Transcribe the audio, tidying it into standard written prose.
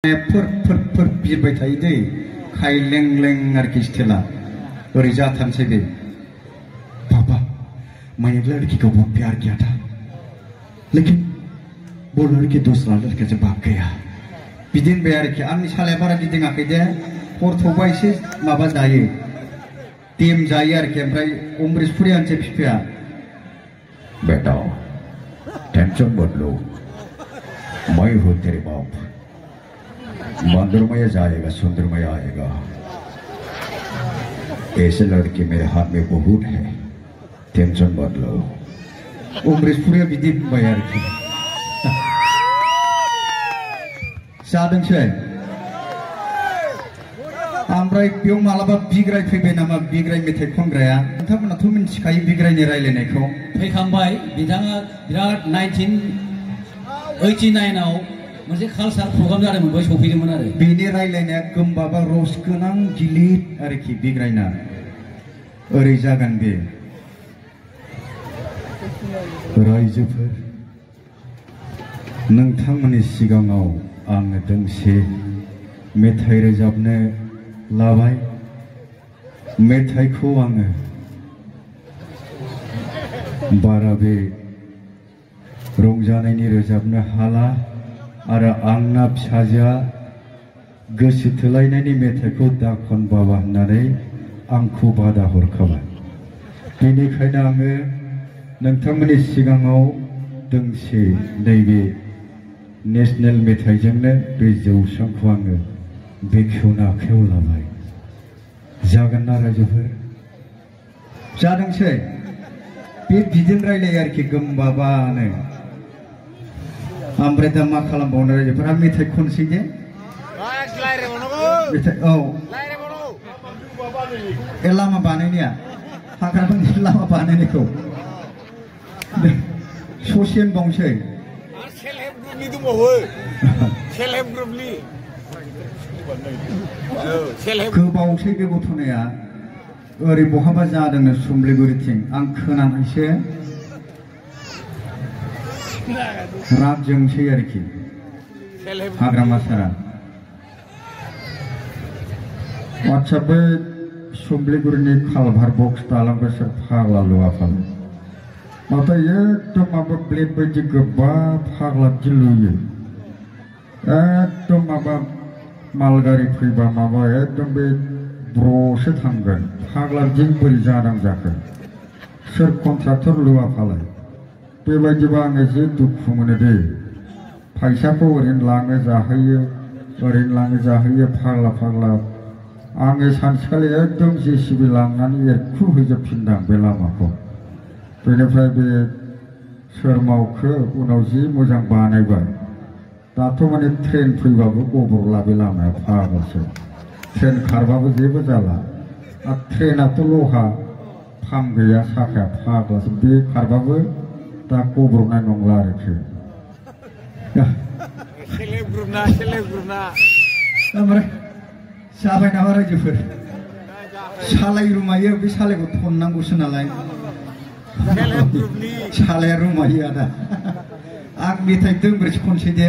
फोर बिरबाय थायो दै खायलें लें आरोखि स्टेला ओरै जाथारनोसै दै पापा मैंने लड़की को बहुत प्यार किया था लेकिन वो लड़की दूसरा लड़के से भाग गया बिदिन बे आरोखि आंनि सालाया बारा गिदिङाखै दे हर थौबा एसे माबा जायो टेम जायो आरोखि ओमफ्राय अमृत पुरियानोसै बिफाया बेटा टेंशन मत लो मैं हूँ तेरे बाप मंदिरमय जाएगा सुंदरमय आएगा ऐसे लड़के मेरे हाथ में बहुत है टेंशन मत लो अमृत पुरिया बिदि बुंबाय आरोखि जादोंसै ओमफ्राय बेयाव मालाबा बिग्राय फैबाय नामा बिग्राय मेथाइ खनग्राया नोंथांमोनाथ' मिन्थिखायो बिग्रायनि रायलायनायखौ फैखांबाय बिथाङा बिराद 1989 आव मोनसे कालचार प्रग्राम जादोंमोन बै सफैदोंमोन आरो बेनि रायलायनाया गोमबाबा रस गोनां गिलिर आरोखि बिग्रायना ओरै जागोन बे रायजोफोर नोंथांमोननि सिगाङाव आङो दोंसे मेथाइ रोजाबनो लाबाय मेथाइखौ आङो बारा बे रंजानायनि रोजाबनो हाला आरो आंना फिसाजोआ गोसो थोलायनायनि मेथाइखौ दा खन बाबा होननानै आंखौ बादा हरखाबाय बेनिखायनो आङो नोंथांमोननि सिगाङाव दोंसे नैबे नेशनेल मेथाइजोंनो बे जौस्रांखौ आङो बेखेवनो आखायाव लाबाय जागोन ना रायजोफोर जादोंसै बे बिदिनो रायलायो आरोखि गोमबाबानो ओमफ्राय दा मा खालामबावनो रायजोफोरा मेथाइ खनसै दे मेथाइ औ ए लामा बानायनाया हाग्रानि लामा बानायनायखौ ससे होनबावनोसै गोबावसै बे गथ'नाया ओरै बहाबा जादोंनो सुमलिगुरिथिं आं खोनानायसो राग जोंसै आरोखि हाग्रामा सारा आच्छा बे सुमलिगुरिनि कालभार बक्स दालांखौ सोर फाग्ला लुवाफाल नाथाय एकदम माबा ब्लेड बायदि गोबा फाग्ला बिदि लुयो एकदम माबा मालगारि फैबा माबा एकदम बे ब्र'सो थांगोन फाग्ला बिदि बोरै जादों जाखो सोर कन्ट्राक्टर लुवाफालाय बेबायदिबा आङो जे दुखु मोनो दे फैसाखौ ओरैनो लाङो जाहोयो फाग्ला फाग्ला आङो सानसेखालि एकदम जेसिबि लांनानै एरखु हैजोबफिनदां बे लामाखौ बेनिफ्राय बे सोर मावखो उनाव जि मोजां बानायबाय दाथ' माने ट्रेन फैबाबो गब्र'ला बे लामाया फाग्लासो ट्रेन खारबाबो जेबो जाला आरो ट्रेनाथ' लहा फाम गैया साखाया फाग्लासो बे खारबाबो दा गब्र'नाय नंला आरोखि ओमफ्राय जाबाय नामा रायजोफोर सालाय रुमायो बे सालायखौ थननांगौसो नालाय सालाया रुमायो आदा आं मेथाइ दोंब्रैसो खनसै दे